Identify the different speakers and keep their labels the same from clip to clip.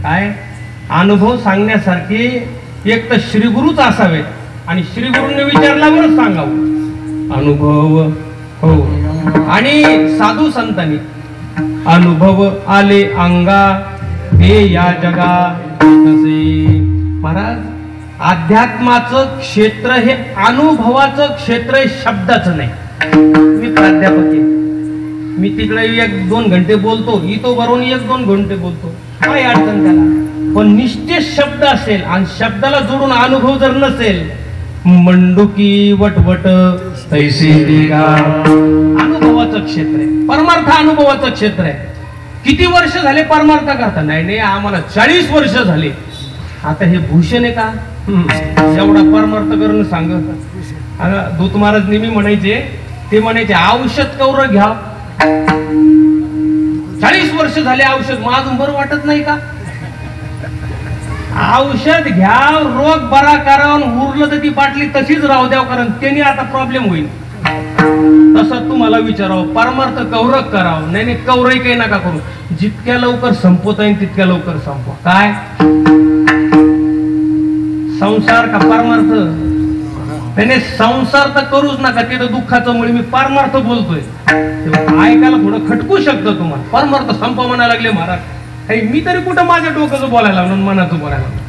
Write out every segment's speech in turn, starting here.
Speaker 1: काय अनुभव सांगण्यासारखे एक तर श्रीगुरूच असावे आणि श्रीगुरूंनी विचारल्यावरच सांगावं अनुभव. हो आणि साधू संतांनी अनुभव आले अंगा हे या जगा तसे. महाराज अध्यात्माचं क्षेत्र हे अनुभवाचं क्षेत्र आहे, शब्दाचं नाही. मी प्राध्यापक आहे, मी तिकडे 1-2 घंटे बोलतो, इथं बरोबर 1-2 घंटे बोलतो, काय अडचण त्याला. पण निश्चित शब्द असेल आणि शब्दाला जोडून अनुभव जर नसेल, मंडुकी वटवट तैसी दिगा. अनुभवाचं क्षेत्र आहे, परमार्थ अनुभवाचं क्षेत्र आहे. किती वर्ष झाले परमार्थ करता? नाही आम्हाला 40 वर्ष झाले. आता हे भूषण आहे का एवढा परमार्थ करून सांगत? दूत महाराज नेहमी म्हणायचे, ते म्हणायचे औषध कौर घ्या. 40 वर्ष झाले औषध, मग अजून बरं वाटत नाही का? औषध घ्या, रोग बरा करा, उरलं तर ती बाटली तशीच राहू द्याव, कारण त्यांनी आता प्रॉब्लेम होईल. तसं तुम्हाला विचारावं, परमार्थ कौरक करावं. नाही कौरही काही नका करू, जितक्या लवकर संपवता येईल तितक्या लवकर संपवा. काय संसार का परमार्थ? त्याने संसार तर करूच नका, ते तर दुःखाचं मुळे. मी परमार्थ बोलतोय, ऐकायला थोडं खटकू शकतं तुम्हाला. परमार्थ संपवा म्हणायला लागले महाराज. मी तरी कुठं माझ्या डोक्याचं बोलायला लागलो, मनाचं बोलायला लागलो.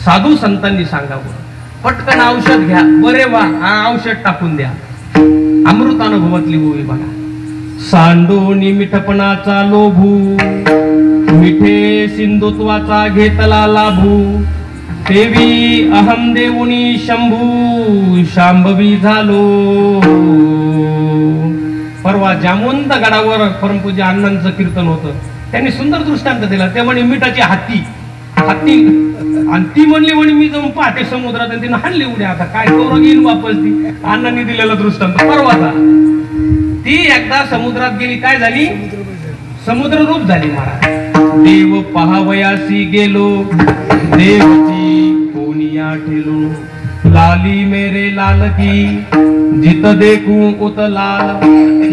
Speaker 1: साधू संतांनी सांगावं, पटकन औषध घ्या, बरे वा, औषध टाकून द्या. अमृत अनुभवातली गोळी बघा. सांडोनी मिठपणाचा लोभू, मिठे सिंधुत्वाचा घेतला लाभू. देवी अहम देऊनी शंभू, शांभवी झालो. परवा जामवंत गडावर परमपूज्य अण्णांचं कीर्तन होतं. त्यांनी सुंदर दृष्टांत दिला. ते म्हणे मिठाची हाती आणि ती म्हणली म्हणे मी जाऊन पाहते समुद्रात, आणि तिने हाणली उड्या. आता काय करू, येईन वापस. ती अण्णांनी दिलेला दृष्टांत परवाचा. ती एकदा समुद्रात गेली, काय झाली? समुद्र रूप झाली महाराज. देव पहावयासी गेलो, देवची कोनिया ठेलो. लाली मेरे लाल की जित देखूं उत लाल.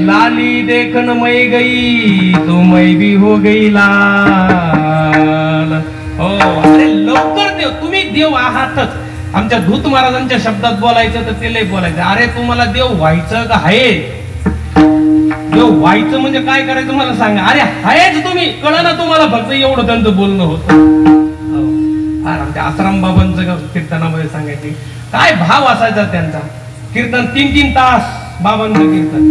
Speaker 1: लाली देखन मै गई तो मै भी हो गई लाल. हो अरे लवकर देव, तुम्ही देव आहातच. आमच्या धूत महाराजांच्या शब्दात बोलायचं तर ते लय बोलायचं. अरे तुम्हाला देव व्हायचं का आहे? देव व्हायचं म्हणजे काय करायचं मला सांगा. अरे आहेच तुम्ही, कळलं ना तुम्हाला? फक्त एवढं त्यांचं बोलणं होतं. आमच्या आसाराम बाबांचं कीर्तनामध्ये सांगायचे काय भाव असायचा त्यांचा. कीर्तन 3-3 तास बाबांचं कीर्तन.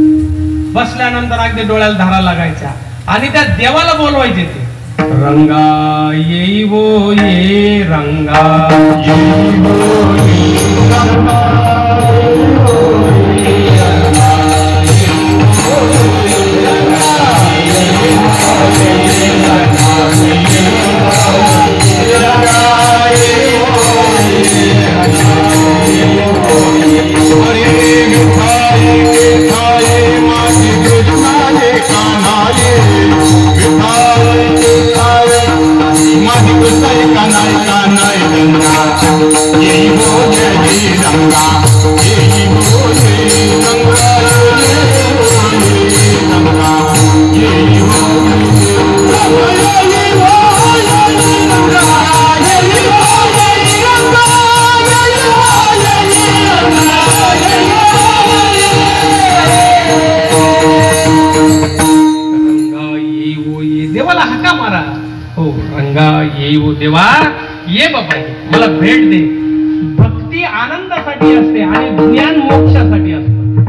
Speaker 1: बसल्यानंतर अगदी डोळ्याला धारा लागायच्या आणि त्या देवाला बोलवायचे ते. रंगा येई वो ये रंगा येई वो ये रंगा. देवा ये बाबा, मला भेट दे. भक्ती आनंदासाठी असते आणि ज्ञान मोक्षासाठी असतं.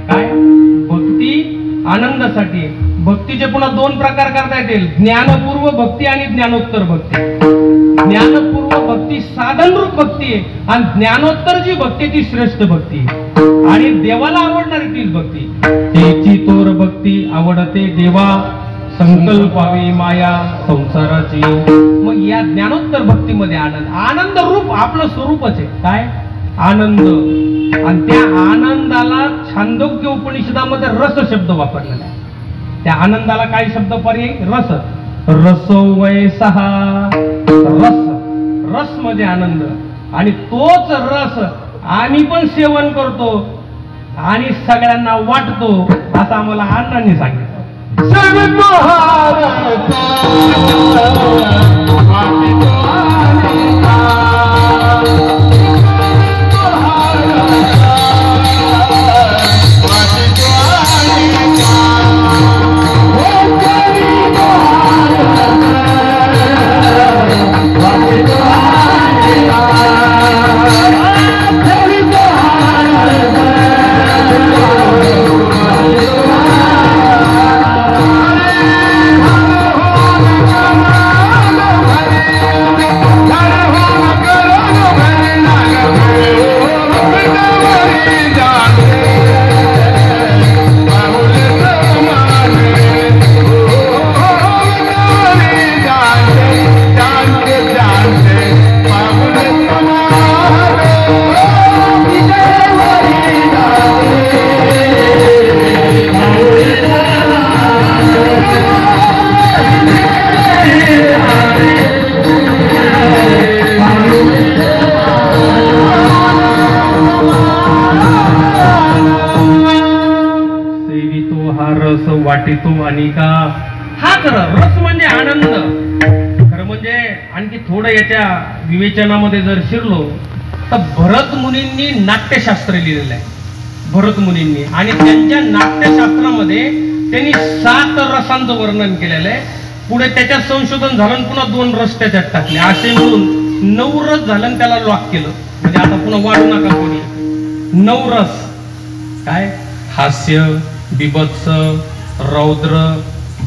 Speaker 1: काय भक्ती आनंदासाठी. भक्तीचे पुन्हा 2 प्रकार करता येतील, ज्ञानपूर्व भक्ती आणि ज्ञानोत्तर भक्ती. ज्ञानपूर्व भक्ती साधन रूप भक्ती आहे आणि ज्ञानोत्तर जी भक्ती ती श्रेष्ठ भक्ती आहे आणि देवाला आवडणारी तीच भक्ती. तेची तोर भक्ती आवडते देवा, संकल्पावी माया संसाराची. मग या ज्ञानोत्तर भक्तीमध्ये आनंद, आनंद रूप आपलं स्वरूपच आहे. काय आनंद. आणि त्या आनंदाला छांदोग्य उपनिषदामध्ये रस शब्द वापरलेला आहे. त्या आनंदाला काय शब्द पर्याय? रस. रसो वैसहा. रस, रस म्हणजे आनंद. आणि तोच रस आम्ही पण सेवन करतो आणि सगळ्यांना वाटतो, असं आम्हाला अण्णांनी सांगितलं. वाटितो अनिका. हा खरं रस म्हणजे आनंद. खरं म्हणजे आणखी थोडं याच्या विवेचनामध्ये जर शिरलो तर भरत मुनींनी नाट्यशास्त्र लिहिलेलं आहे. भरत मुनींनी आणि त्यांच्या नाट्यशास्त्रामध्ये त्यांनी 7 रसांचं वर्णन केलेलं आहे. पुढे त्याच्यात संशोधन झालं पुन्हा 2 रस त्याच्यात टाकले. असे मिळून 9 रस झालं आणि त्याला लॉक केलं. म्हणजे आता पुन्हा वाढू नका कोणी. 9 रस काय? हास्य, बिभत्स, रौद्र,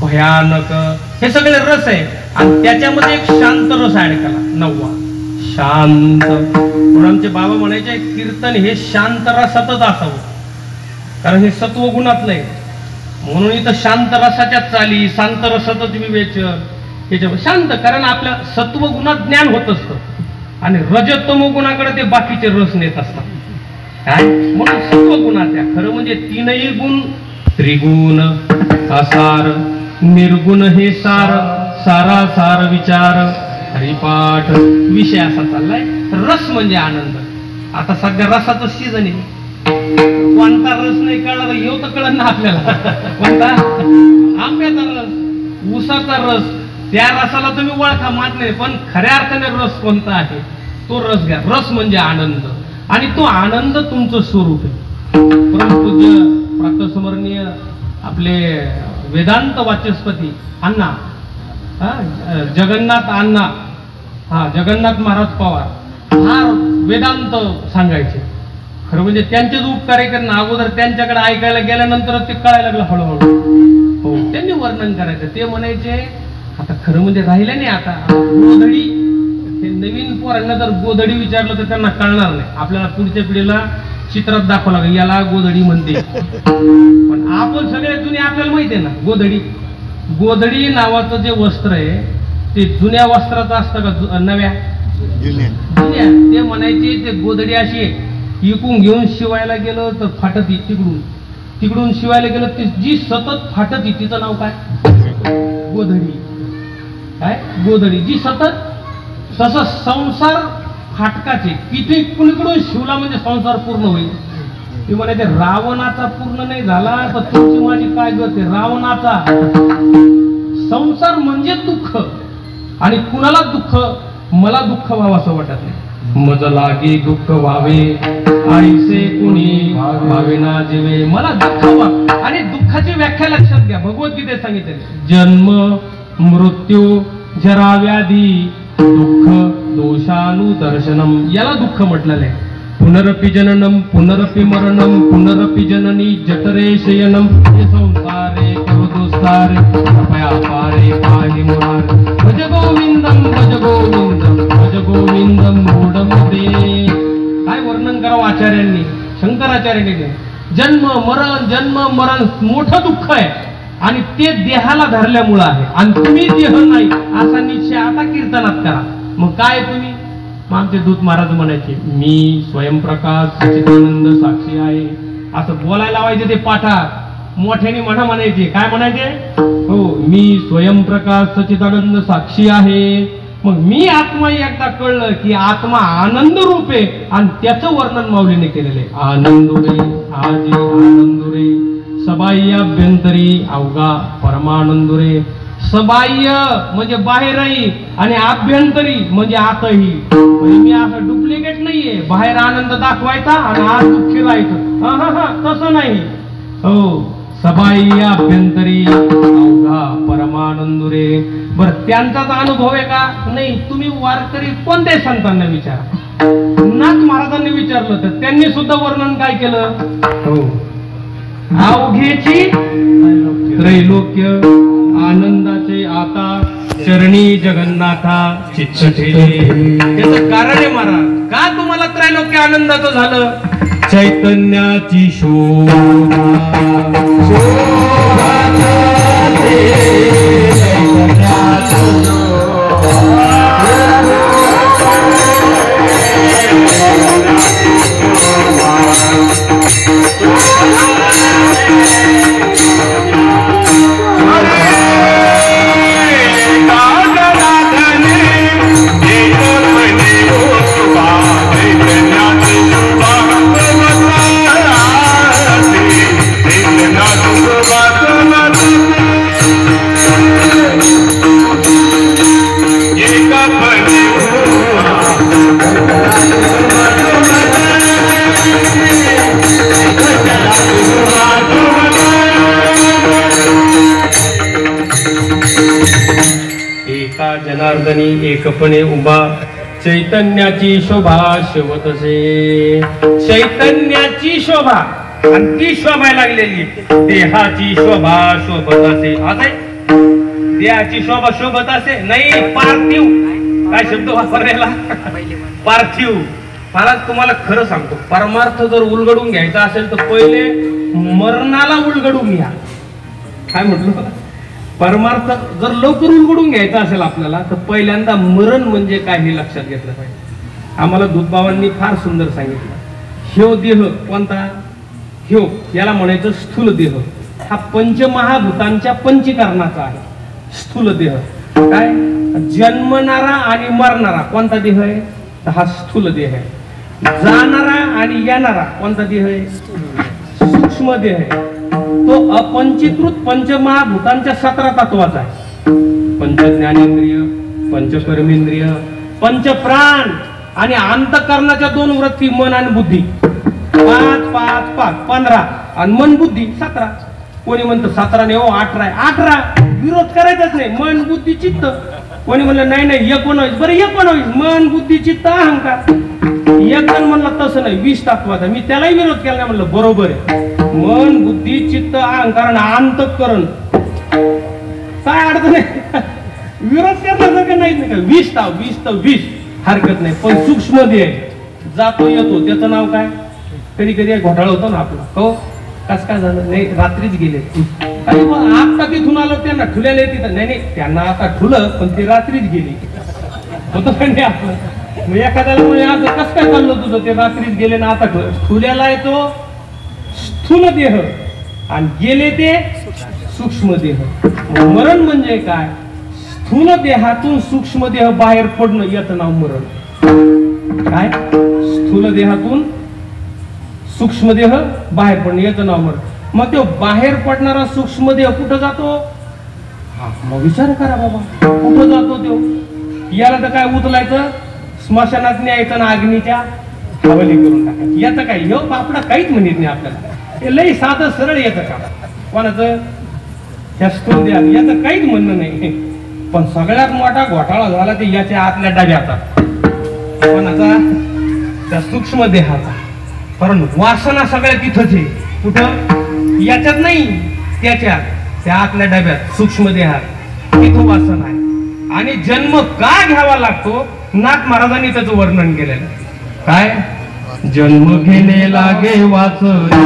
Speaker 1: भयानक, हे सगळे रस आहे. आणि त्याच्यामध्ये एक शांत रस ऍड केला 9वा, शांत. म्हणून आमचे बाबा म्हणायचे कीर्तन हे शांत रसातच असावं, कारण हे सत्व गुणातलं आहे. म्हणून इथं शांत रसाच्या चाली, शांत रसातच विवेचन, त्याच्या शांत. कारण आपल्या सत्व गुणात ज्ञान होत असतं आणि रजतमो गुणाकडे ते बाकीचे रस नेत असतात. काय म्हणून सत्व गुणाच्या खरं म्हणजे 3ही गुण, त्रिगुण, असार, निर्गुण हे सार, सारासार विचार, हरिपाठ, विषय असा चाललाय. रस म्हणजे आनंद. आता सध्या रसाचं सीझन आहे. कोणता रस नाही कळला येऊ तर कळत ना आपल्याला. कोणता? आंब्याचा रस, ऊसाचा रस. त्या रसाला तुम्ही ओळखा मात नाही, पण खऱ्या अर्थाने रस कोणता आहे तो रस घ्या. रस म्हणजे आनंद आणि तो आनंद तुमचं स्वरूप आहे. परमपूज्य प्रातस्मरणीय आपले वेदांत वाचस्पती अण्णा, जगन्नाथ अण्णा, जगन्नाथ महाराज पवार हा वेदांत सांगायचे. खरं म्हणजे त्यांचेच उपकार आहे. कारण अगोदर त्यांच्याकडे ऐकायला गेल्यानंतर ते कळायला लागलं हळूहळू. हो, त्यांनी वर्णन करायचं. ते म्हणायचे आता खरं म्हणजे राहिलं नाही. आता गोधडी, ते नवीन पोरांना जर गोधडी विचारलं तर त्यांना कळणार नाही. आपल्याला पुढच्या पिढीला चित्रात दाखवं लागेल याला गोधडी म्हणते. पण आपण सगळे जुने आपल्याला माहिती आहे ना गोधडी. गोधडी नावाचं जे वस्त्र आहे ते जुन्या वस्त्राचं असतं का नव्या? जुन्या. ते म्हणायचे ते गोधडी अशी इकून घेऊन शिवायला गेलं तर फाटती, तिकडून शिवायला गेलं ती जी सतत फाटती तिचं नाव काय? गोधडी. काय? गोधडी जी सतत. तसं संसार फाटकाचे किती कुणीकडून शिवला म्हणजे संसार पूर्ण होईल. ती म्हणायचे रावणाचा पूर्ण नाही झाला तर तुमची माझी काय गत आहे. रावणाचा संसार म्हणजे दुःख आणि कुणाला दुःख, मला दुःख व्हावं असं वाटत नाही. मज लागे दुःख व्हावे आईसे कुणी भावेना जीवे. मला दुःख व्हा. आणि दुःखाची व्याख्या लक्षात घ्या. भगवद्गीतेत सांगितले जन्म, मृत्यू, जरा, व्याधी, दुःख, दोषानुदर्शनम, याला दुःख म्हटलेलं आहे. पुनरपि जननम पुनरपि मरणम पुनरपि जननी जठरे शयनम. हे संसारे करुदुस्तारे कृपया पारे पाहि मुरारे. भज गोविंदम भज गोविंदम भज गोविंदम मूढमते. काय वर्णन करावं आचार्यांनी, शंकराचार्यांनी. जन्म मरण मोठं दुःख आहे आणि ते देहाला धरल्यामुळं आहे. आणि तुम्ही देह नाही असा निश्चय आता कीर्तनात करा. मग काय तुम्ही? आमचे दूत महाराज म्हणायचे मी स्वयंप्रकाश सच्चिदानंद साक्षी आहे असं बोलायला लावायचे. ते पाठात मोठ्याने म्हणायचे. काय म्हणायचे? हो, मी स्वयंप्रकाश सच्चिदानंद साक्षी आहे. मग मी आत्मा एकदा कळलं की आत्मा आनंद रूप आहे आणि त्याचं वर्णन माऊलीने केलेलं आहे. आनंदुरे आजी आनंदुरे सबाह्य अभ्यंतरी अवघा परमानंदुरे. सबाह्य म्हणजे बाहेरही आणि आभ्यंतरी म्हणजे आतही. म्हणजे मी असं डुप्लिकेट नाहीये बाहेर आनंद दाखवायचा आणि आत दुःखी राहायचं. तसं नाही. हो, सबाह्य अभ्यंतरी अवघा परमानंदुरे. बर त्यांचाच अनुभव आहे का? नाही. तुम्ही वारकरी कोणत्याही संतांना विचारा. नाथ महाराजांनी विचारलं तर त्यांनी सुद्धा वर्णन काय केलं? हो, अवघेची त्रैलोक्य आनंदाचे आता चरणी जगन्नाथा चित्त ठेले. त्याचं कारण आहे महाराज. का तुम्हाला त्रैलोक्य आनंदाचं झालं? चैतन्याची शोभा
Speaker 2: Bye.
Speaker 1: जनार्दनी एकपणे उभा चैतन्याची शोभा शोभतसे. चैतन्याची शोभा आणि ती शोभा लागलेली देहाची शोभा शोभत असे. आता देहाची शोभा शोभत असे नाही, पार्थिव काय शब्द वापरलेला, पार्थिव. महाराज तुम्हाला खरं सांगतो, परमार्थ जर उलगडून घ्यायचा असेल तर पहिले मरणाला उलगडून घ्या. काय म्हटलं, परमार्थ जर लवकर उलगडून घ्यायचा असेल आपल्याला तर पहिल्यांदा मरण म्हणजे काय हे लक्षात घेतलं पाहिजे. आम्हाला दूधबाबांनी फार सुंदर सांगितलं, ह्यो देह कोणता, ह्यो याला म्हणायचं स्थूल देह. हा पंचमहाभूतांच्या पंचीकरणाचा आहे स्थूल देह. काय जन्मणारा आणि मरणारा कोणता देह आहे, तर हा स्थूल देह आहे. जाणारा आणि येणारा कोणता देह आहे, सूक्ष्म देह आहे. तो अपंचीकृत पंचमहाभूतांच्या 17 तत्वाचा आहे. पंच ज्ञानेंद्रिय, पंचकर्मेंद्रिय, पंचप्राण आणि अंतःकरणाच्या 2 वृत्ती मन आणि बुद्धी. 5 5 5 15 आणि मन बुद्धी 17. कोणी म्हणतं 17 नाही हो 18 आहे. 18 विरोध करायचाच नाही, मन बुद्धी चित्त. कोणी म्हणलं नाही नाही 19. बरं 19 मन बुद्धी चित्त अहंकार. एक जण म्हणलं तसं नाही 20 तत्वाचा. मी त्यालाही विरोध केला नाही, म्हणलं बरोबर आहे. मन बुद्धी चित्त अहंकार आणि अंतःकरण काय अडचण आहे, विरोध करण्यासारखं नाहीच नाही का. 20 तर 20 हरकत नाही. पण सूक्ष्म देह जातो येतो त्याचं नाव काय. कधी कधी घोटाळा होतो ना आपला, हो कस काय झालं, नाही रात्रीच गेले. अरे मग आता तिथून आलो त्यांना ठुल्याला तिथं, नाही नाही त्यांना आता ठुलं पण ते रात्रीच गेली होतं का नाही आपलं. मग एखाद्याला म्हणजे आता कसं काय चाललं तुझं, ते रात्रीच गेले ना आता ठुल्याला येतो स्थूल देह आणि गेले ते सूक्ष्म देह. मरण म्हणजे काय, स्थूल देहातून सूक्ष्म देह बाहेर पडणं याचं नाव मरण. काय स्थूल देहातून सूक्ष्म देह बाहेर पडणं याचं नाव मरण. मग तो बाहेर पडणारा सूक्ष्म देह कुठं जातो, मग विचार करा बाबा कुठं जातो तो. याला तर काय उचलायचं स्मशानात न्यायचं ना अग्नीच्या हवाली करून टाकायचं. याचं काय ह्यो बापडा काहीच म्हणत नाही आपल्याला. हे लई साधं सरळ येतं का कोणाचं, ह्या स्थूल देहात याचं काहीच म्हणणं नाही. पण सगळ्यात मोठा घोटाळा झाला ते याच्या आतल्या डब्याचा, कोणाचा, त्या सूक्ष्म देहाचा. कारण वासना सगळ्या तिथंच आहे. कुठं, याच्यात नाही त्याच्यात, त्या आतल्या डब्यात सूक्ष्म देहात तिथं वासना आहे. आणि जन्म का घ्यावा लागतो, नाथ महाराजांनी त्याचं वर्णन केलेलं. काय जन्म घेणे लागे वाचने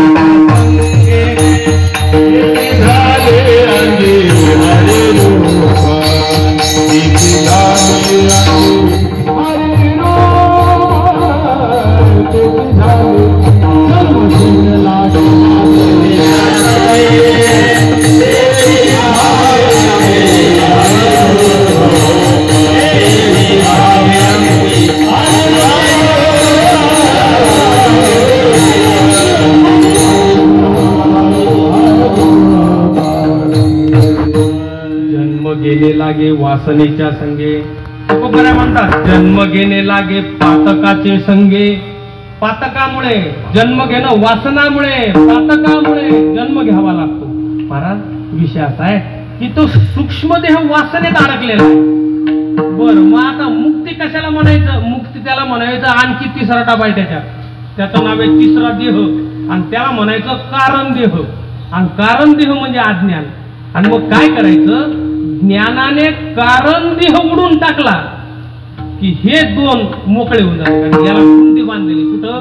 Speaker 1: लागे वासनेच्या संगे. तुकोबरा म्हणतात जन्म घेणे लागे पातकाचे संगे. पातकामुळे जन्म घेणं, वासनामुळे पातकामुळे जन्म घ्यावा लागतो. महाराज विषय असा आहे की तो सूक्ष्म देह वासनेत अडकलेला आहे. बर मग आता मुक्ती कशाला म्हणायचं, मुक्ती त्याला म्हणायचं आणखी 3रा डबा आहे त्याच्यात, त्याचं नाव आहे 3रा देह आणि त्याला म्हणायचं कारण देह. आणि कारण देह म्हणजे अज्ञान. आणि मग काय करायचं, ज्ञानाने कारण देह उडून टाकला की हे 2 मोकळे होऊन जातात. याला कुंडी बांधलेली कुठं.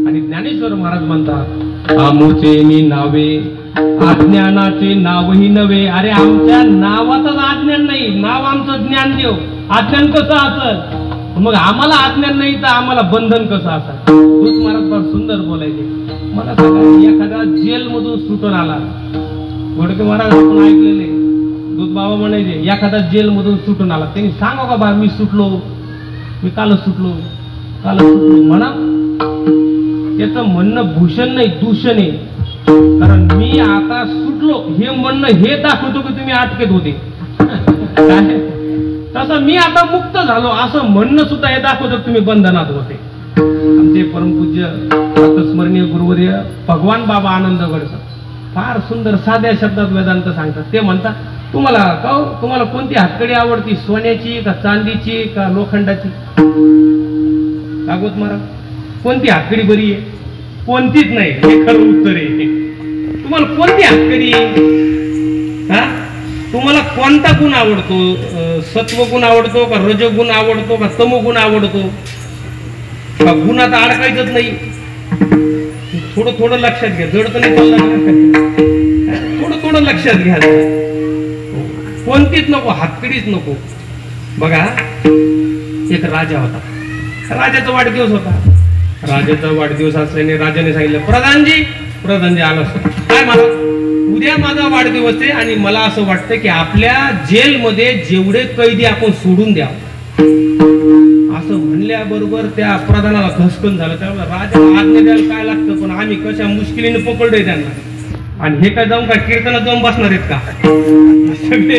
Speaker 1: आणि ज्ञानेश्वर महाराज म्हणतात आमोचे मी नावे अज्ञानाचे नावही नव्हे. अरे आमच्या नावातच अज्ञान नाही, नाव आमचं ज्ञानदेव. अज्ञान कसं असेल, मग आम्हाला अज्ञान नाही तर आम्हाला बंधन कसं असेल. तूच महाराज फार सुंदर बोलायचे. मला सांगा एखादा जेल मधून सुटून आला, गोडके महाराज आपण ऐकलेले, दूध बाबा म्हणायचे एखादा जेल मधून सुटून आला, त्यांनी सांगा का बा मी सुटलो, मी कालच सुटलो म्हणा. त्याचं म्हणणं भूषण नाही दूषण आहे. कारण मी आता सुटलो हे म्हणणं हे दाखवतो की तुम्ही अटकेत होते. तसं मी आता मुक्त झालो असं म्हणणं सुद्धा हे दाखवतो तुम्ही बंधनात होते. आमचे परमपूज्य स्मरणीय गुरुवर्य भगवान बाबा आनंद गडकर फार सुंदर साध्या शब्दात वेदांत सांगतात. ते म्हणतात तुम्हाला तुम्हाला कोणती हातकडी आवडती, सोन्याची का चांदीची का लोखंडाची? कागोत मारा, कोणती हातकडी बरी आहे? कोणतीच नाही, हे खरं उत्तर आहे. तुम्हाला कोणती हातकडी? हा, तुम्हाला कोणता गुण आवडतो? सत्वगुण आवडतो का रजगुण आवडतो का तमोगुण आवडतो? का गुणात अडकायचंच नाही? थोडं थोडं लक्षात घ्या, जड तर नाही चाललं, थोडं थोडं लक्षात घ्या. कोणतीच नको, हातकडीच नको. बघा, एक राजा होता, राजाचा वाढदिवस होता. राजाचा वाढदिवस असल्याने राजाने सांगितलं, प्रधानजी आला, काय मला उद्या माझा वाढदिवस आहे आणि मला असं वाटतं की आपल्या जेलमध्ये जेवढे कैदी आपण सोडून द्या. असं म्हणल्याबरोबर त्या प्रधानाला धसकन झालं. त्यामुळे राजाला आज्ञा द्यायला काय लागतं, पण आम्ही कशा मुश्किलीने पकडलोय त्यांना. आणि हे काय जाऊन काय कीर्तनात जाऊन बसणार आहेत का? सगळे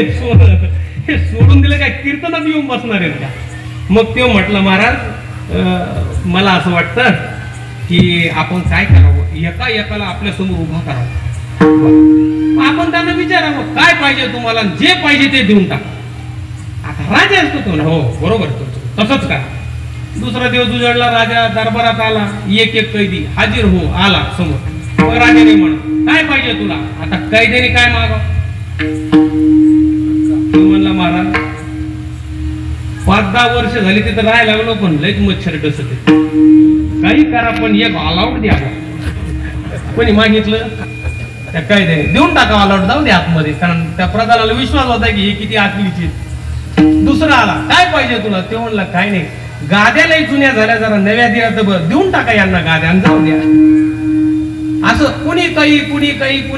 Speaker 1: हे सोडून दिलं काय कीर्तनात येऊन बसणार आहेत का? मग ते म्हटलं, महाराज मला असं वाटतं की आपण काय करावं, एका एकाला आपल्या समोर उभा करावं. आपण त्यांना विचारावं काय पाहिजे तुम्हाला, जे पाहिजे ते देऊन टाका. आता राजा असतो तो ना, हो बरोबर, तसंच का. दुसरा दिवस उजळला, राजा दरबारात आला, एक एक कैदी हाजीर हो आला समोर. मग राजाने म्हणा, काय पाहिजे तुला? आता कैद्याने काय मागावं? म्हणला, महाराज 5-10 वर्ष झाली तिथं राहायला लागलो, पण लयच मच्छर डसत काही करा, पण एक ऑलआउट द्या. कोणी मागितलं त्या कैद्याने देऊन टाका ऑलआउट, जाऊ द्या आतमध्ये. कारण त्या प्रधानाला विश्वास होता की हे किती आकलीची. दुसरा आला, काय पाहिजे तुला? ते म्हणला, काय नाही, गाद्यालाही जुन्या झाल्या, जरा नव्या द्या तर देऊन टाका यांना गाद्या, जाऊ द्या. असं कुणी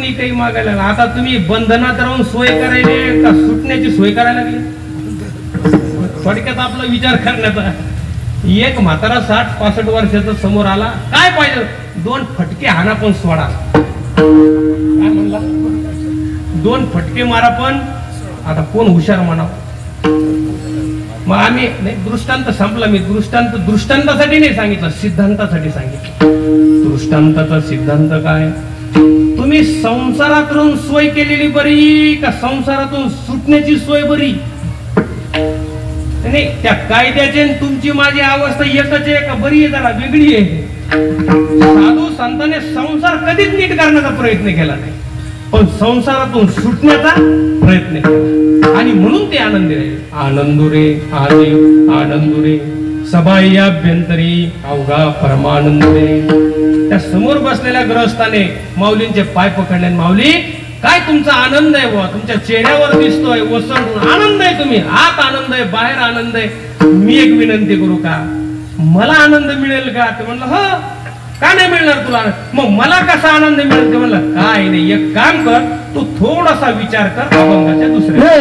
Speaker 1: काही मागायला. आता तुम्ही बंधनात राहून सोय करायला का सुटण्याची सोय करायला लागली? थोडक्यात आपला विचार करण्याचा. एक म्हातारा 60-65 वर्षाचा समोर आला, काय पाहिजे? 2 फटके हाना पण सोडा. काय म्हणला? 2 फटके मारा पण. आता कोण हुशार म्हणावं? मग आम्ही नाही, दृष्टांत संपला. मी दृष्टांतासाठी नाही सांगितलं, सिद्धांतासाठी सांगितलं. दृष्टांताचा सिद्धांत काय? तुम्ही संसारात राहून सोय केलेली बरी का संसारातून सुटण्याची सोय बरी? नाही, त्या कायद्याची तुमची माझी अवस्था एकच आहे का बरी आहे जरा वेगळी आहे? साधू संतांनी संसार कधीच नीट करण्याचा प्रयत्न केला नाही, पण संसारातून सुटण्याचा प्रयत्न केला. आणि म्हणून ते आनंदी राहिले. आनंदुरे आदि आनंदुरे सबाह्याभ्यंतरी अवघा परमानंद रे. त्या समोर बसलेल्या गृहस्थाने माऊलींचे पाय पकडले. माऊली, काय तुमचा आनंद आहे बुवा, तुमच्या चेहऱ्यावर दिसतोय ओसंडून आनंद आहे. तुम्ही आत आनंद आहे, बाहेर आनंद आहे. मी एक विनंती करू का? मला आनंद मिळेल का? ते म्हणलं, हो, का नाही मिळणार तुला? मग मला कसा आनंद मिळेल? ते म्हणलं, काय नाही, एक काम कर, तू थोडासा विचार कर अभंगाच्या दुसऱ्या.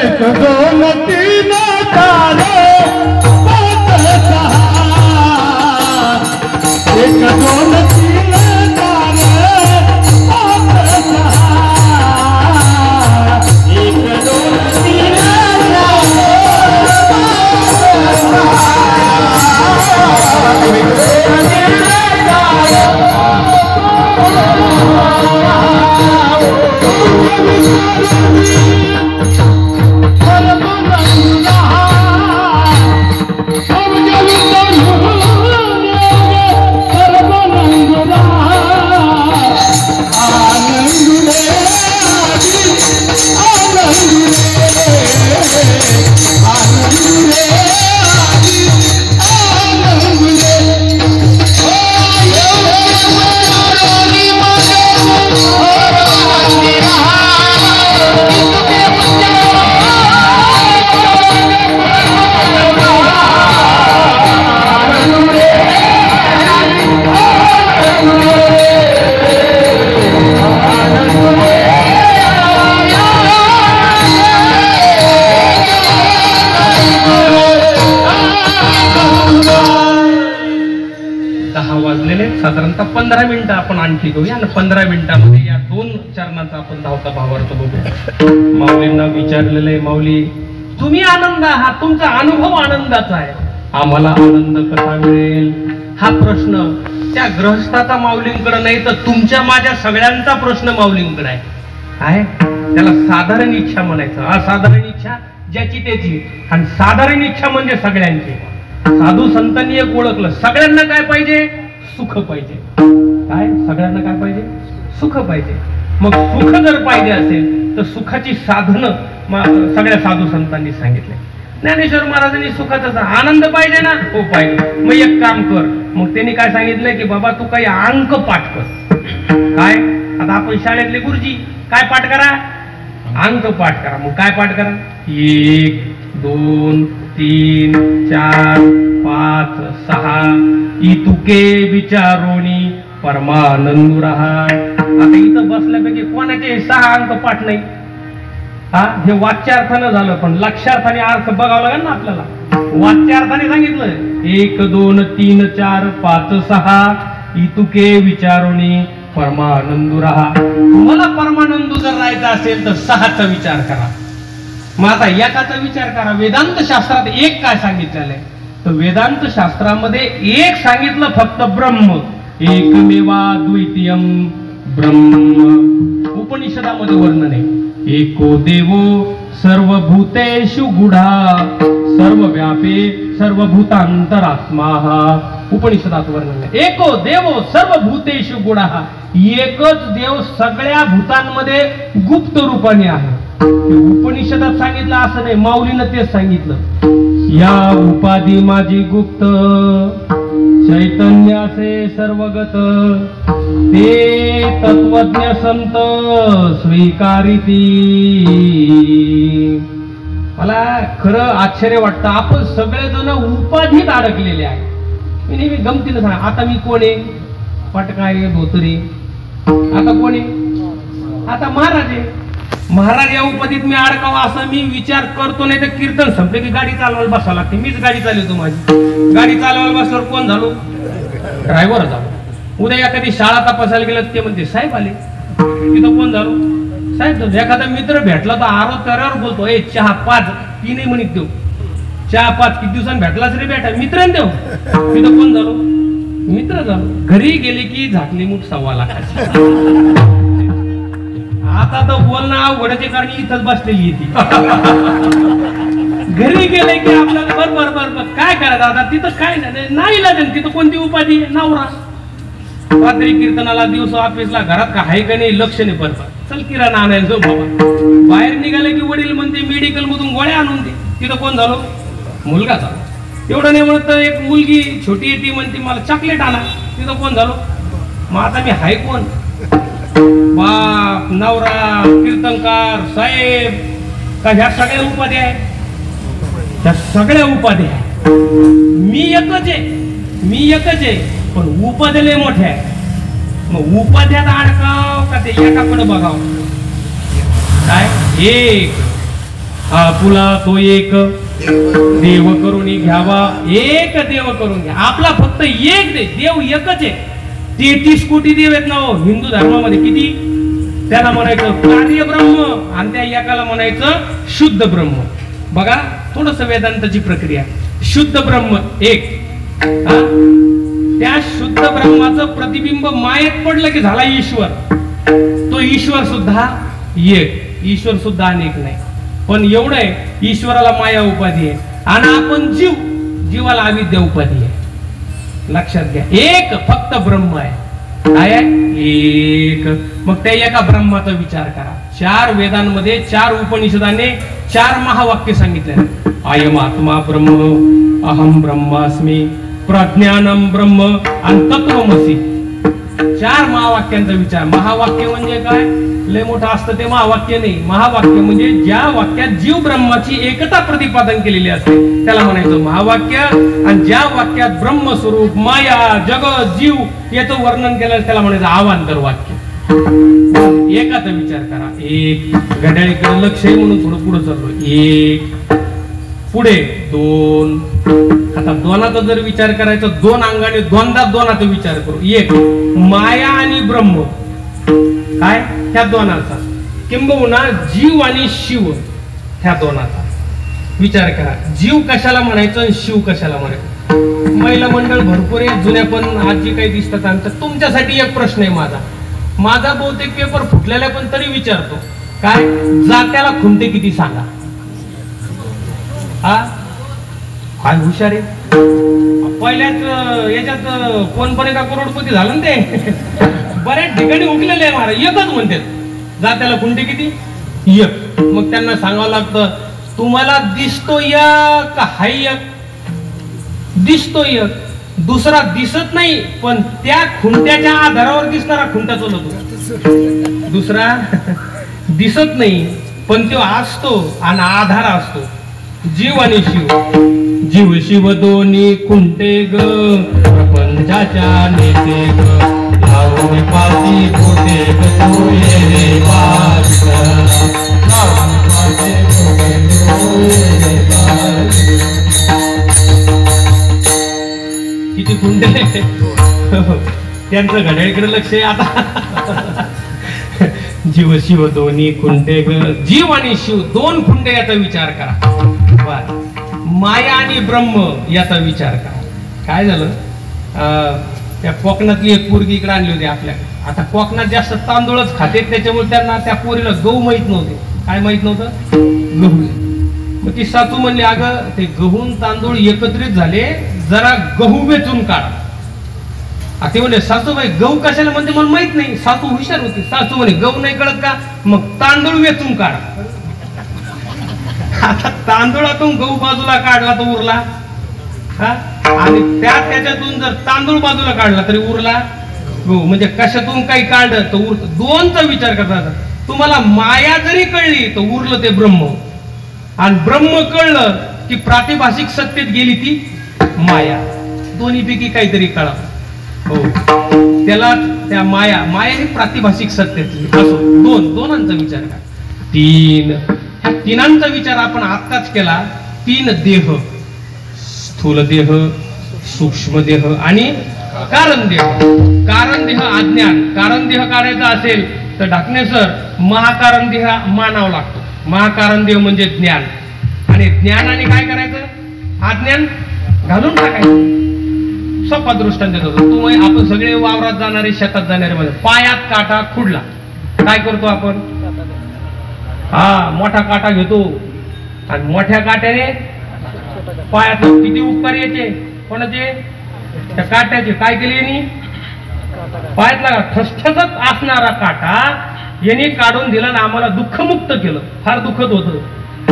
Speaker 1: साधारणतः 15 मिनिटं आपण आणखी घेऊया आणि 15 मिनिटांमध्ये या 2 चरणांचा आपण धावता भावार्थ बघूया. माऊलींना विचारलेलं आहे, माऊली तुम्ही आनंद आहात, तुमचा अनुभव आनंदाचा आहे, आम्हाला आनंद कसा मिळेल? हा प्रश्न त्या ग्रहस्थाचा माऊलींकडे नाही तर तुमच्या माझ्या सगळ्यांचा प्रश्न माऊलींकडे आहे. त्याला साधारण इच्छा म्हणायचं. असाधारण इच्छा ज्याची त्याची, आणि साधारण इच्छा म्हणजे सगळ्यांची. साधू संतांनी एक ओळखलं, सगळ्यांना काय पाहिजे? सुख पाहिजे. काय सगळ्यांना काय पाहिजे? सुख पाहिजे. मग सुख जर पाहिजे असेल तर सुखाची साधनं सगळ्या साधू संतांनी सांगितले. ज्ञानेश्वर महाराजांनी सुखाचा आनंद पाहिजे ना, हो पाहिजे. मग एक काम कर, मग त्यांनी काय सांगितलंय की बाबा तू काही अंक पाठ कर. काय आता आपण शाळेतले गुरुजी काय पाठ करा? अंक पाठ करा. मग काय पाठ करा? 1 2 3 4 5 6 इतुके विचारोनी परमानंद रहा. आता इथं बसल्यापैकी कोणाचे 6 अंक पाठ नाही? हा, हे वाच्यार्थानं झालं, पण लक्षार्थाने अर्थ बघावं लागेल ना आपल्याला. वाच्यार्थाने सांगितलं 1 2 3 4 5 6 इतुके विचारोनी परमानंद रहा. तुम्हाला परमानंद जर राहायचा असेल तर 6चा विचार करा. मग आता एकाचा विचार करा. वेदांत शास्त्रात एक काय सांगितलेलं आहे? तर वेदांत शास्त्रामध्ये एक सांगितलं फक्त ब्रह्म. एकमेवा द्वितीयम ब्रह्म. उपनिषदामध्ये वर्णन आहे. एको देवो सर्वभूतेषु गुढा सर्वव्यापे सर्वभूतांतरात्मा. उपनिषदात वर्णन आहे. एको देवो सर्वभूतेषु गुढा. एकच देव सगळ्या भूतांमध्ये गुप्त रूपाने आहे. उपनिषदात सांगितलं असं नाही, माऊलीनं तेच सांगितलं. या उपाधी माझी गुप्त चैतन्यासे सर्वगत ते तत्वज्ञ संत स्वीकारिती. मला खरं आश्चर्य वाटतं, आपण सगळेजण उपाधीत अडकलेले आहे. मी नेहमी गमतीनं सांगा, आता मी कोण आहे? पटकाय धोतरे. आता कोण आहे? आता महाराज आहे. महाराज या उपाधीत मी अडकावा असं मी विचार करतो. नाही तर कीर्तन संपले की गाडी चालवायला बसावं लागते. मीच गाडी चालवतो. माझी गाडी चालवायला बसल्यावर कोण झालो? ड्रायव्हर झालो. उद्या एखादी शाळा तपासायला गेलं ते म्हणते साहेब आले, तिथं कोण झालो? साहेब झालो. एखादा मित्र भेटला तर आरोप करावर बोलतो, ए चहा 5 ती नाही म्हणत देऊ. चहा 5 किती दिवसांनी भेटलाच रे बेटा, मित्र देऊ. तिथं कोण झालो? मित्र झालो. घरी गेले की झाकली मुठ 1.25 लाखाची. आता तर बोलणं अवघडचे, कारण इथंच बसलेली ती. घरी गेले की आपल्याला बरोबर काय करायचं आता? तिथं काय नाही लागेल. तिथं कोणती उपाधी? नवरा. रात्री कीर्तनाला, दिवस ऑफिसला, घरात का आहे का नाही लक्ष नाही. बरोबर चल किराणा आणायला जाऊ बाबा. बाहेर निघाले की वडील म्हणते मेडिकल मधून गोळ्या आणून दे. तिथं कोण झालो? मुलगा झालो. एवढं नाही म्हणत एक मुलगी छोटी येते म्हणते मला चॉकलेट आणा. तिथं कोण झालो? मग आता मी हाय कोण? बाप, नवरा, कीर्तनकार, साहेब, का ह्या सगळ्या उपाधी आहे? त्या सगळ्या उपाधी आहे. मी एकच आहे पण उपाध्या मोठ्या आहे. मग उपाध्यात अडकाव का ते एकाकडे बघाव? काय एक आपुला तो एक देव करून घ्यावा. एक देव करून घ्या. आपला फक्त एक देव एकच आहे. 33 कोटी देव आहेत ना हो हिंदू धर्मामध्ये. किती? त्याला म्हणायचं कार्य ब्रह्म आणि त्या एकाला म्हणायचं शुद्ध ब्रह्म. बघा थोडस वेदांताची प्रक्रिया. शुद्ध ब्रह्म एक, त्या शुद्ध ब्रह्माचं प्रतिबिंब मायेत पडलं की झाला ईश्वर. तो ईश्वर सुद्धा एक, ईश्वर सुद्धा अनेक नाही. पण एवढं आहे, ईश्वराला माया उपाधी आहे आणि आपण जीवाला अविद्या उपाधी आहे. लक्षात घ्या, एक फक्त ब्रह्म आहे. काय आहे? एक. मग त्या एका ब्रह्माचा विचार करा. 4 वेदांमध्ये 4 उपनिषदाने 4 महावाक्य सांगितले. अयम आत्मा ब्रह्म, अहम ब्रह्मास्मी, प्रज्ञानम ब्रह्म आणि तत्वमसी. 4 महावाक्यांचा विचार. महावाक्य म्हणजे काय? लय मोठं असतं ते महावाक्य नाही. महावाक्य म्हणजे ज्या वाक्यात जीव ब्रह्माची एकता प्रतिपादन केलेली असते त्याला म्हणायचं महावाक्य. आणि ज्या वाक्यात ब्रह्मस्वरूप, माया, जगत, जीव याचं वर्णन केलं त्याला म्हणायचं अवांतर वाक्य. एकाचा विचार करा. एक. घड्याळीकडे लक्ष आहे म्हणून थोडं पुढे चाललो. एक. पुढे 2. आता दोनाचा जर विचार करायचा, 2 अंगाने दोनाचा विचार करू. एक माया आणि ब्रह्म. काय? ह्या दोनाचा. किंबहुना जीव आणि शिव ह्या दोनाचा विचार करा. जीव कशाला म्हणायचं आणि शिव कशाला म्हणायचं? महिला मंडळ भरपूर आहे, जुन्या पण आज जे काही दिसतात. तुमच्यासाठी एक प्रश्न आहे माझा बहुतेक पेपर फुटलेला पण तरी विचारतो. काय जात्याला खुंटे किती सांगा. हा काय हुशार आहे. पहिल्याच याच्यात कोण पण एका करोडपती झालं ना ते. बऱ्याच ठिकाणी उकलेले आहे महाराज. एकच म्हणतात जात्याला खुंटे किती एक. मग त्यांना सांगावं लागतं तुम्हाला दिसतो एक का हाय एक. दिसतो एक, दुसरा दिसत नाही पण त्या खुंट्याच्या आधारावर दिसणारा खुंटा चालवतो. दुसरा दिसत नाही पण तो असतो आणि आधार असतो. जीव आणि शिव. जीव शिव दोन्ही खुंटे ग प्रपंचाच्या नेते ग. लावून पाची खोटे ग तू ये रे वाचा. लावून पाची खोटे तू ये रे वाचा. किती खुंटे त्यांचं घड्याळीकडे लक्ष आहे आता. जीव शिव दोन्ही खुंटे ग. जीव आणि शिव दोन खुंटे याचा विचार करा. माया आणि ब्रह्म याचा विचार करा. काय झालं त्या कोकणातली एक पोरगी इकडे आणली होती आपल्याकडे. आता कोकणात जास्त तांदूळच खाते त्याच्यामुळे त्यांना त्या पोरीला गहू माहित नव्हते. काय माहित नव्हतं गहू. मग ती सासू म्हणली अगं ते गहू तांदूळ एकत्रित झाले जरा गहू वेचून काढ. ते म्हणले सासूबाई गहू कशाला म्हणते मला माहित नाही. सासू हुशार होती. सासू म्हणे गहू नाही कळत का मग तांदूळ वेचून काढ. आता तांदूळातून गहू बाजूला काढला तर उरला आणि त्याच्यातून जर तांदूळ बाजूला काढला तरी उरला गहू. म्हणजे कशातून काही काढलं तर उरत. दोनचा विचार करतात. तुम्हाला माया जरी कळली तर उरलं ते ब्रह्म आणि ब्रह्म कळलं की प्रातिभाषिक सत्तेत गेली ती माया. दोन्ही पैकी काहीतरी कळा. हो त्याला त्या माया ही प्रातिभाषिक सत्तेतली. असो दोनांचा विचार करा. तीन तीनांचा विचार आपण आत्ताच केला. तीन देह स्थूल देह सूक्ष्म देह आणि कारण देह. कारण देह अज्ञान. कारण देह काढायचा असेल तर ढाकणे सर महाकारण देह मानावा लागतो. महाकारण देह म्हणजे ज्ञान आणि ज्ञानाने काय करायचं अज्ञान घालून टाकायचं. सोपा दृष्टांत देतो. तुम्ही आपण सगळे वावरात जाणारे शेतात जाणारे म्हणजे पायात काटा खुडला काय करतो आपण. हा मोठा काटा घेतो आणि मोठ्या काट्याने पायात किती उपकार यायचे कोणाचे त्या काट्याचे. काय केले यांनी पायातला ठसठसत असणारा काटा यांनी काढून दिला ना आम्हाला दुःखमुक्त केलं. फार दुःखद होतं.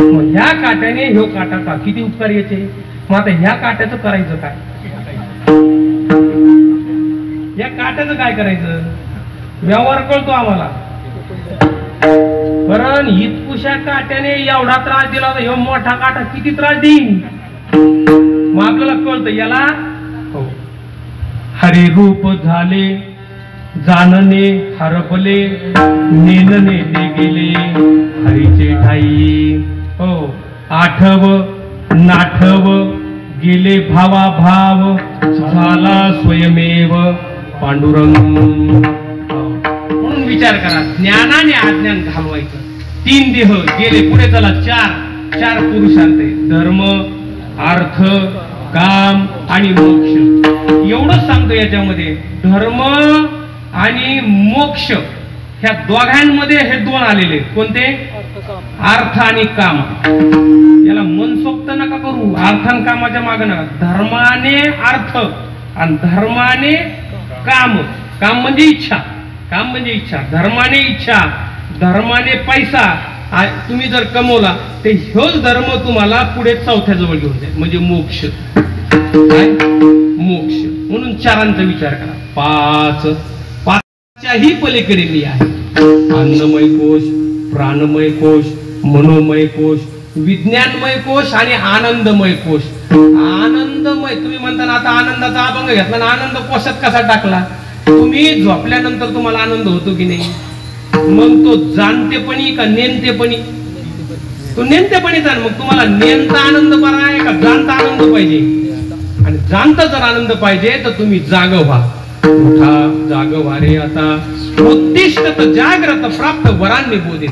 Speaker 1: मग ह्या काट्याने ह्यो काटा का किती उपकार यायचे. मग आता ह्या काट्याचं करायचं काय. या काट्याचं काय करायचं व्यवहार कळतो आम्हाला. कारण इतकुशा काट्याने एवढा त्रास दिला तर ह्यो मोठा काटा किती त्रास देईन. मग आपल्याला कळतं याला हो हरी रूप झाले जानने हरपले नेनने ते गेले हरीचे ठाई. हो आठव नाठव गेले भावा भाव झाला स्वयमेव पांडुरंग. म्हणून विचार करा ज्ञानाने अज्ञान घालवायचं. तीन देह गेले पुढे चला चार पुरुषार्थ धर्म अर्थ काम आणि मोक्ष. एवढंच सांगतो याच्यामध्ये धर्म आणि मोक्ष ह्या दोघांमध्ये हे दोन आलेले. कोणते अर्थ आणि काम. याला मनसोक्त नका करू. अर्थ आणि कामाच्या मागे नका. धर्माने अर्थ आणि धर्माने काम. काम म्हणजे इच्छा. काम म्हणजे इच्छा. धर्माने इच्छा धर्माने पैसा तुम्ही जर कमवला ते ह्योच धर्म तुम्हाला पुढे चौथ्या जवळ घेऊन जाईल म्हणजे मोक्ष. काय मोक्ष. म्हणून चारांचा विचार करा. पाचच्याही पलीकडे मी आहे. अन्नमय कोश प्राणमय कोश मनोमय कोश विज्ञानमय कोश आणि आनंदमय कोश. आनंदमय तुम्ही म्हणता ना आता आनंदाचा अभंग घेतला ना आनंद कोशात कसा टाकला. तुम्ही झोपल्यानंतर तुम्हाला आनंद होतो की नाही. मग तो जाणतेपणी का नेमतेपणी. तो नेमतेपणीचा. मग तुम्हाला नेमता आनंद बरा आहे का जाणता आनंद पाहिजे. आणि जाणता जर आनंद पाहिजे तर तुम्ही जाग व्हा. उठा जाग व्हा रे आता. उद्दिष्ट तर जाग्रत प्राप्त वरांनी बोधित.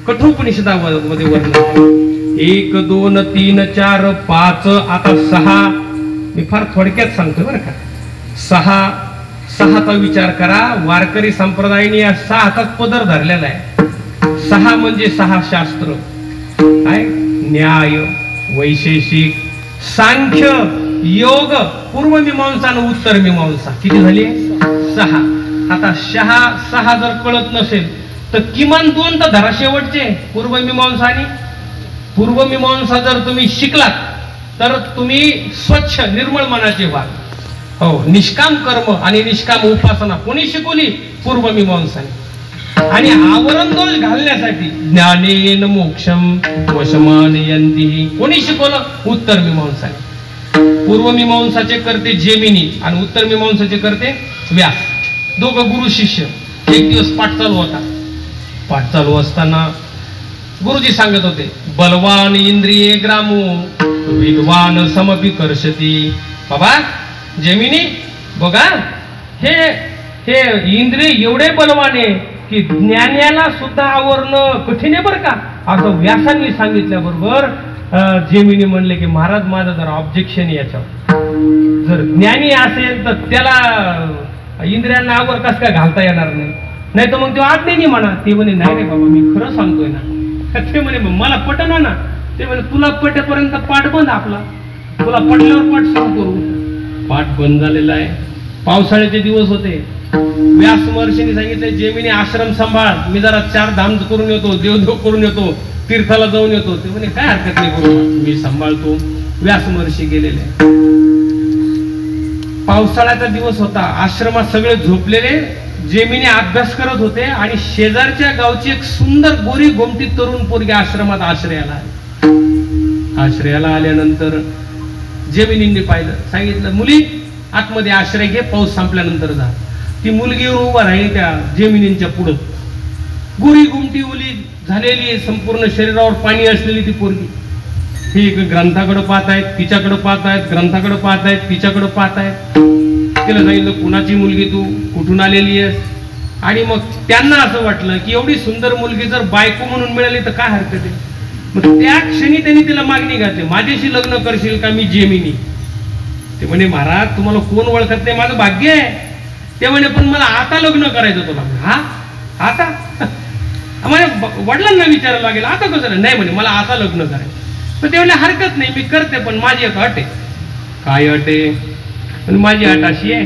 Speaker 1: कठोपनिषदामध्ये वर्णन. 1 2 3 4 5 आता 6. मी फार थोडक्यात सांगतो बरं का. 6चा विचार करा. वारकरी संप्रदायाने या 6हाच पदर धरलेला आहे. 6 म्हणजे 6 शास्त्र काय? न्याय, वैशेषिक, सांख्य, योग, पूर्वमीमांसा आणि उत्तर मीमांसा. किती झाली? 6. आता 6 जर कळत नसेल तर किमान 2 तर धरा शेवटचे, पूर्वमीमांसा आणि पूर्वमीमांसा जर तुम्ही शिकलात तर तुम्ही स्वच्छ निर्मळ मनाचे व्हाल. हो, निष्काम कर्म आणि निष्काम उपासना कोणी शिकवली? पूर्वमीमांसाने. आणि आवरण दोष घालण्यासाठी ज्ञानेन मोक्षम वशमानयंती कोणी शिकवलं? उत्तर मीमांसाने. पूर्वमीमांसाचे करते जेमिनी आणि उत्तर मीमांसाचे करते व्यास. दोघं गुरु शिष्य. एक दिवस पाठ चालू होता. पाठ चालू असताना गुरुजी सांगत होते, बलवान इंद्रिये ग्रामो विद्वान समपि कर्षती. बाबा जेमिनी बघा, हे इंद्रिय एवढे बलवान आहे की ज्ञानाला सुद्धा आवरणं कठीण आहे बरं का. असं व्यासांनी सांगितल्याबरोबर जेमिनी म्हणले की महाराज माझं जरा ऑब्जेक्शन आहे याच्यावर. जर ज्ञानी असेल तर त्याला इंद्रियांना आवर कस काय घालता येणार नाही? नाही तर मग तो आज्ञेनी म्हणा. ते म्हणे नाही रे बाबा, मी खरं सांगतोय ना. ते म्हणे मला पटना ना. ते म्हणे तुला पटेपर्यंत पाठ बंद आपला, तुला पटल्यावर पाठ सुरू करू. पाठ बंद झालेला आहे. पावसाळ्याचे दिवस होते. व्यास महर्षींनी सांगितले जेमिनी आश्रम सांभाळ, मी जरा 4 धाम करून येतो, देवदेव करून येतो, तीर्थाला जाऊन येतो. ते म्हणे काय हरकत नाही करू, मी सांभाळतो. व्यास महर्षी गेलेले. पावसाळ्याचा दिवस होता. आश्रमात सगळे झोपलेले. जेमिनी अभ्यास करत होते आणि शेजारच्या गावची एक सुंदर गोरी गोमटी तरुण पोरगी आश्रमात आश्रयाला आली. आश्रयाला आल्यानंतर जेमिनींनी पाहिलं, सांगितलं मुली आतमध्ये आश्रय घे, पाऊस संपल्यानंतर जा. ती मुलगी उभा राहिली त्या जेमिनींच्या पुढं. गोरी गोमटी ओली झालेली, संपूर्ण शरीरावर पाणी असलेली ती पोरगी. ही ग्रंथाकडे पाहतायत, तिच्याकडे पाहतायत, ग्रंथाकडे पाहतायत, तिच्याकडे पाहतायत. तिला सांगितलं कुणाची मुलगी तू, कुठून आलेली आहेस? आणि मग त्यांना असं वाटलं की एवढी सुंदर मुलगी जर बायको म्हणून मिळाली तर काय हरकत आहे. मग त्या क्षणी त्यांनी तिला मागणी घातली, माझ्याशी लग्न करशील का? मी जेमिनी. ते म्हणे महाराज तुम्हाला कोण ओळखत नाही, माझं भाग्य आहे. ते म्हणे पण मला आता लग्न करायचं तुला. हा आता? म्हणजे वडिलांना विचारायला लागेल आता कसं? नाही म्हणे मला आता लग्न करायचं. पण ते म्हणे हरकत नाही मी करते, पण माझी एक अट आहे. काय अट आहे? पण माझी अट अशी आहे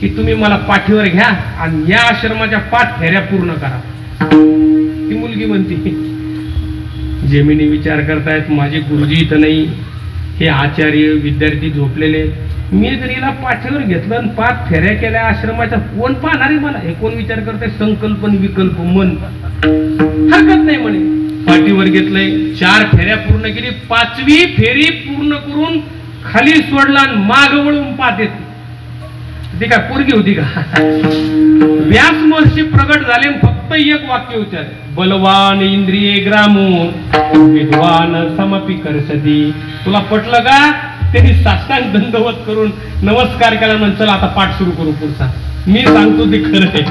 Speaker 1: की तुम्ही मला पाठीवर घ्या आणि या आश्रमाच्या 5 फेऱ्या पूर्ण करा. ती मुलगी म्हणते. जेमिनी विचार करतायत माझे गुरुजी इथं नाही, हे आचार्य विद्यार्थी झोपलेले. मी जर हिला पाठीवर घेतलं आणि 5 फेऱ्या केल्या आश्रमाच्या, कोण पाहणार आहे मला? हे कोण विचार करताय? संकल्प विकल्प मन. हरकत नाही म्हणे. पाठीवर घेतलंय, 4 फेऱ्या पूर्ण केली. 5वी फेरी पूर्ण करून खाली सोडला आणि माग वळून पाहते. ती काय पोरगी होती का? व्यास महर्षी प्रगट झाले, फक्त एक वाक्य उच्चार, बलवान इंद्रिये ग्रामो विद्वान समपि कर्षती. तुला पटलं का? त्यांनी साष्टांग दंडवत करून नमस्कार केला. म्हणजे चला आता पाठ सुरू करू पुढचा. मी सांगतो ते खरं आहे.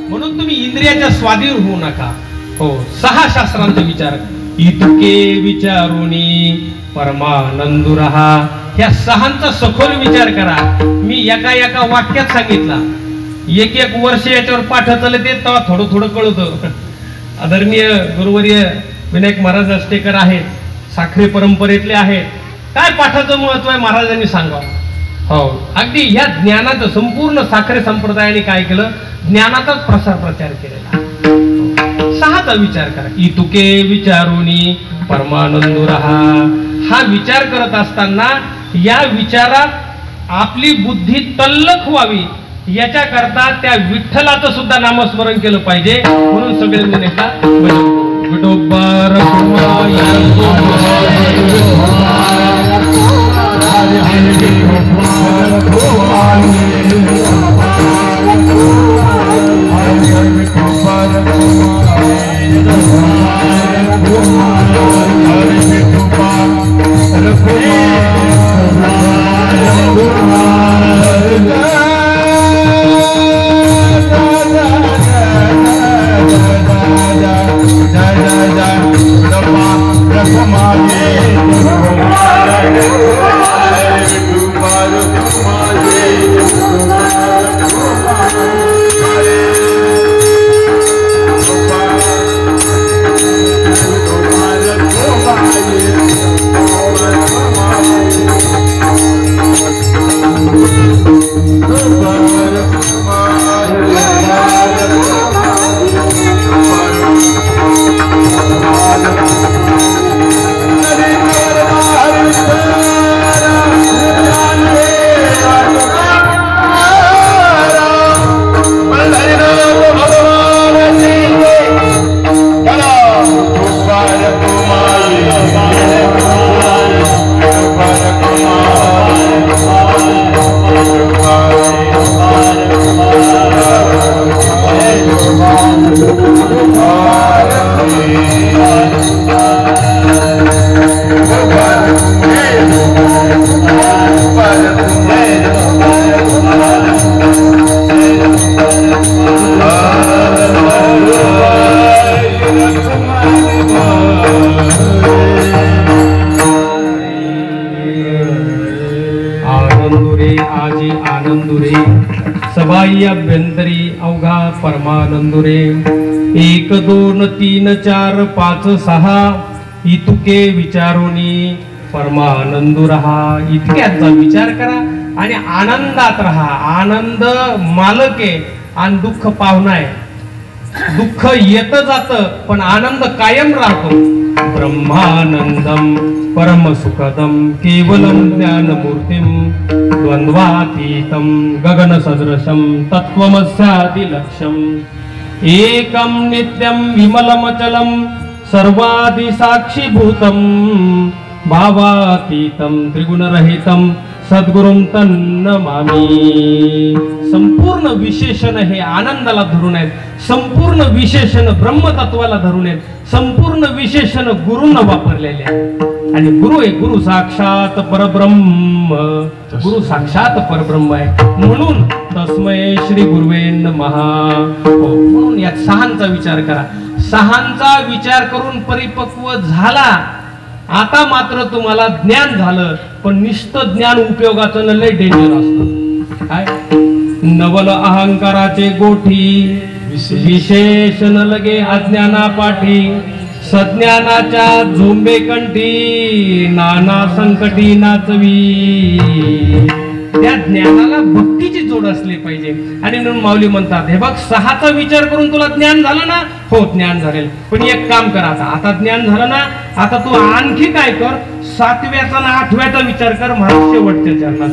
Speaker 1: म्हणून तुम्ही इंद्रियाच्या स्वाधीन होऊ नका. हो, 6 शास्त्रांचा विचार. इतके विचारुनी परमानंदू रहा. ह्या 6चा सखोल विचार करा. मी एका वाक्यात सांगितला. एक वर्ष याच्यावर पाठ चालत येत तेव्हा थोडं थोडं कळतं. आदरणीय गुरुवर्य विनायक महाराज अष्टेकर आहेत, साखरे परंपरेतले आहेत. काय पाठाचं महत्व आहे महाराजांनी सांगावं. हो, अगदी ह्या ज्ञानाचं संपूर्ण साखरे संप्रदायाने काय केलं? ज्ञानाचाच प्रचार केलेला. 6चा विचार करा. इतुके विचारुनी परमानंदू रहा. हा विचार करत असताना या विचारात आपली बुद्धी तल्लख व्हावी याच्याकरता त्या विठ्ठलाचं सुद्धा नामस्मरण केलं पाहिजे. म्हणून सगळे जण येतात विठोबा सबाई अभ्यंतरी अवघा परमानंदुरे 1 2 3 4 5 6 इतुके विचारोनी परमानंदू रहा. इतक्याचा विचार करा आणि आनंदात राहा. आनंद मालक आहे आणि दुःख पाहुणा आहे. दुःख येतं जातं पण आनंद कायम राहतो. ब्रह्मानंदम परम सुखदम केवलम ज्ञानमूर्तिम द्वंद्वातीतं गगन सदृशं तत्त्वमस्यादिलक्ष्यम् एकं नित्यं विमलमचलं सर्वादि साक्षीभूतं भावातीतं त्रिगुणरहितं सद्गुरुं तन्नमामि. संपूर्ण विशेषण हे आनंदाला धरून आहेत. संपूर्ण विशेषण ब्रह्मतत्वाला धरून आहेत. संपूर्ण विशेषण गुरूंना वापरलेले आहेत. आणि गुरु आहे गुरु साक्षात परब्रह्म. गुरु साक्षात परब्रह्म आहे. म्हणून तस्मै श्री गुरुवे नमः. म्हणून यात सहांचा विचार करा. सहांचा विचार करून परिपक्व झाला. आता मात्र तुम्हाला ज्ञान झालं पण निष्ठं ज्ञान उपयोगाचं न लय डेंजर असतं. काय नवल अहंकाराचे गोठी विशेषण लगे अज्ञाना पाठी सज्ञानाच्या झोंबे कंठी नाना संकटी नाचवी. त्या ज्ञानाला भक्तीची जोड असली पाहिजे. आणि म्हणून माऊली म्हणतात हे बघ सहाचा विचार करून तुला ज्ञान झालं ना. हो ज्ञान झालेल पण एक काम कर. आता ज्ञान झालं ना. आता तू आणखी काय कर. 7व्याचा ना 8व्याचा विचार कर. महाराज शेवटच्या चरणात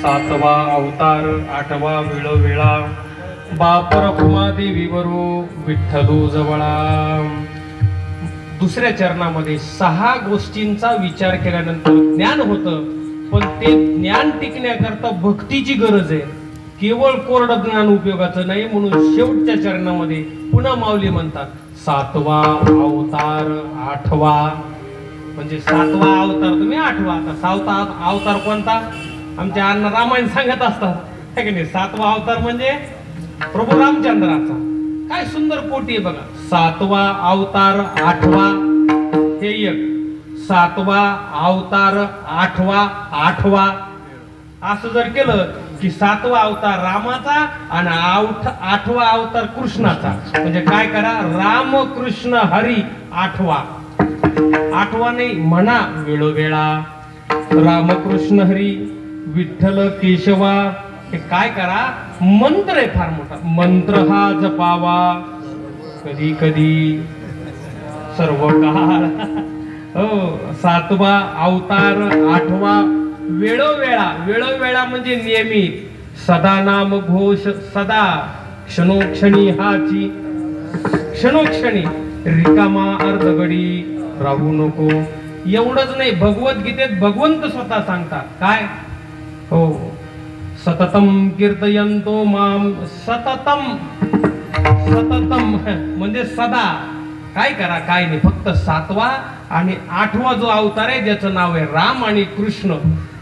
Speaker 1: सातवा अवतार आठवा वेळोवेळा बाप रखुमादेवीवरू विठ्ठलू जवळा. दुसऱ्या चरणामध्ये 6 गोष्टींचा विचार केल्यानंतर ज्ञान होतं, पण ते ज्ञान टिकण्याकरता भक्तीची गरज आहे. केवळ कोरडं ज्ञान उपयोगाचं नाही, म्हणून शेवटच्या चरणामध्ये पुन्हा माऊली म्हणतात 7वा अवतार 8वा. म्हणजे 7वा अवतार तुम्ही 8वा. आता 7वा अवतार कोणता? आमच्या अण्णा रामायण सांगत असतात है की नाही. 7वा अवतार म्हणजे प्रभू रामचंद्राचा. काय सुंदर कोटी आहे बघा. 7वा अवतार 8वा हे एक, 7वा अवतार 8वा असं जर केलं की 7वा अवतार रामाचा आणि 8वा अवतार कृष्णाचा. म्हणजे काय करा, राम कृष्ण हरी 8वा. 8वा नाही म्हणा वेळोवेळा रामकृष्ण हरी विठ्ठल केशवा. हे काय करा, मंत्र आहे फार मोठा. मंत्र हा जपावा कधी कधी सर्व काळ. हो, 7वा अवतार 8वा वेळोवेळा. वेळोवेळा म्हणजे नियमित. सदा नाम घोष सदा क्षणोक्षणी हाची. क्षणोक्षणी रिकामा अर्धगडी राहू नको. एवढंच नाही, भगवद्गीतेत भगवंत स्वतः सांगतात काय, हो सततम कीर्तयंतो माम. सततम सततम म्हणजे सदा. काय करा काय नाही, फक्त 7वा आणि 8वा जो अवतार आहे ज्याचं नाव आहे राम आणि कृष्ण.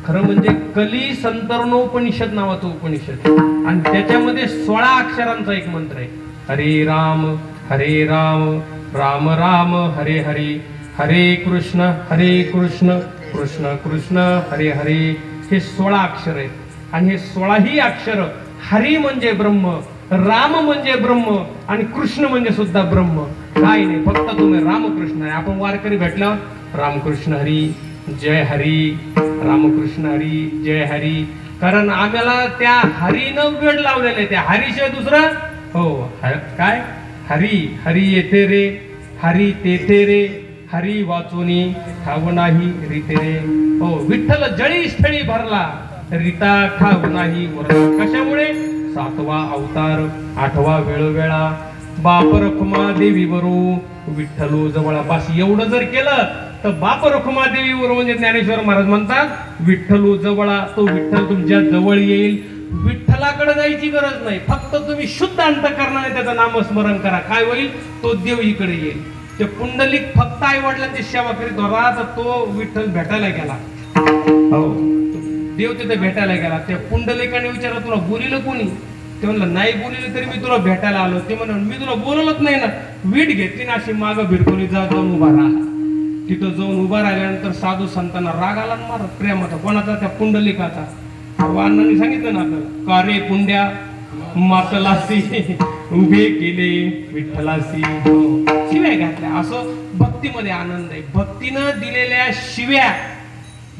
Speaker 1: खरं म्हणजे कली संतरणोपनिषद नावाचं उपनिषद, आणि त्याच्यामध्ये 16 अक्षरांचा एक मंत्र आहे. हरे राम राम राम हरे हरे, हरे कृष्ण कृष्ण कृष्ण हरे हरे. हे 16 अक्षर आहेत. आणि हे 16ही अक्षर, हरी म्हणजे ब्रह्म, राम म्हणजे ब्रह्म आणि कृष्ण म्हणजे सुद्धा ब्रह्म. काय नाही, फक्त तुम्ही रामकृष्ण आहे. आपण वारकरी भेटल्यावर रामकृष्ण हरी जय हरी, रामकृष्ण हरी जय हरी. कारण आम्हाला त्या हरीनं वेळ लावलेला आहे. त्या हरीशिवाय दुसरं हो काय, हरी हरी येथे रे, हरी तेथे रे, हरी वाचुनी ठाव नाही रीते रे. हो, विठ्ठल जळी स्थळी भरला रीता ठाव नाही वरला. कशामुळे? 7वा अवतार 8वा वेळोवेळा बाप रखुमा देवीवरू विठ्ठलू जवळा. बस एवढं जर केलं तर बाप रखुमा देवीवरू म्हणजे ज्ञानेश्वर महाराज म्हणतात विठ्ठलू जवळा. तो विठ्ठल तुमच्या जवळ येईल. विठ्ठलाकडे जायची गरज नाही, फक्त तुम्ही शुद्ध अंतःकरणाने त्याचं नामस्मरण करा. काय होईल? तो देव इकडे येईल. ते पुंडलिक फक्त आई वडिलांची सेवा करीत होता, तर तो विठ्ठल भेटायला गेला. हो, देव तिथे भेटायला गेला. त्या पुंडलिकाने विचारलं तुला बोलिलं कोणी? ते म्हणलं नाही बोलिलं तरी मी तुला भेटायला आलो. ते म्हणलं मी तुला बोलवलंच नाही ना. वीट घेतली ना अशी मागं भिरकोली जाऊन उभा राहा. तिथं जाऊन उभा राहिल्यानंतर साधू संतांना राग आला ना मारत प्रेमाचा, कोणाचा? त्या पुंडलिकाचा. अण्णांनी सांगितलं ना आपल्याला, का रे पुंड्या मातलासी उभे केले विठ्ठलासी. शिव्या घातल्या. असं भक्तीमध्ये आनंद आहे. भक्तीनं दिलेल्या शिव्या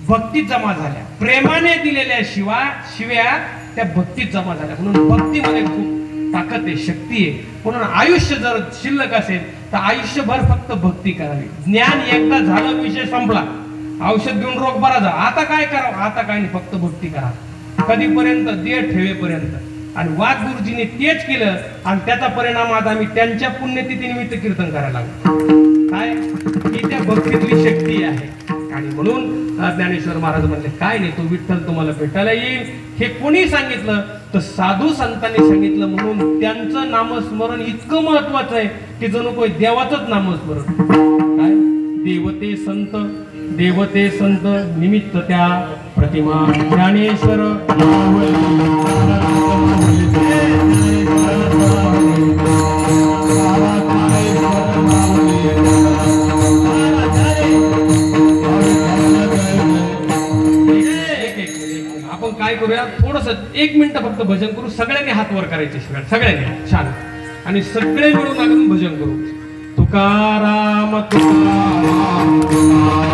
Speaker 1: भक्तीत जमा झाल्या, प्रेमाने दिलेल्या शिव्या त्या भक्तीत जमा झाल्या. म्हणून भक्तीमध्ये खूप ताकद आहे, शक्ती आहे. म्हणून आयुष्य जर शिल्लक असेल तर आयुष्यभर फक्त भक्ती करावी. ज्ञान एकदा झालं, विषय संपला. औषध घेऊन रोग बरा झाला. आता काय करावं? आता काय नाही, फक्त भक्ती करा. कधीपर्यंत? देह ठेवेपर्यंत. आणि वाद गुरुजींनी तेच केलं आणि त्याचा परिणाम आज आम्ही त्यांच्या पुण्यतिथीनिमित्त कीर्तन करायला लागलो. काय? ही त्या भक्तीतली शक्ती आहे. आणि म्हणून ज्ञानेश्वर महाराज म्हणले, काय नाही, तो विठ्ठल तुम्हाला भेटायला येईल. हे कोणी सांगितलं? तर साधू संतांनी सांगितलं. म्हणून त्यांचं नामस्मरण इतकं महत्वाचं आहे की जणू काही देवाचंच नामस्मरण. काय? देवते संत निमित्त त्या प्रतिमा ज्ञानेश्वर आपण काय करूया, थोडस 1 मिनिट फक्त भजन करू. सगळ्यांनी हात वर करायचे, सगळ्यांनी छान. आणि सगळे मिळून आपण भजन करू. तुकाराम तुकाराम तुकाराम.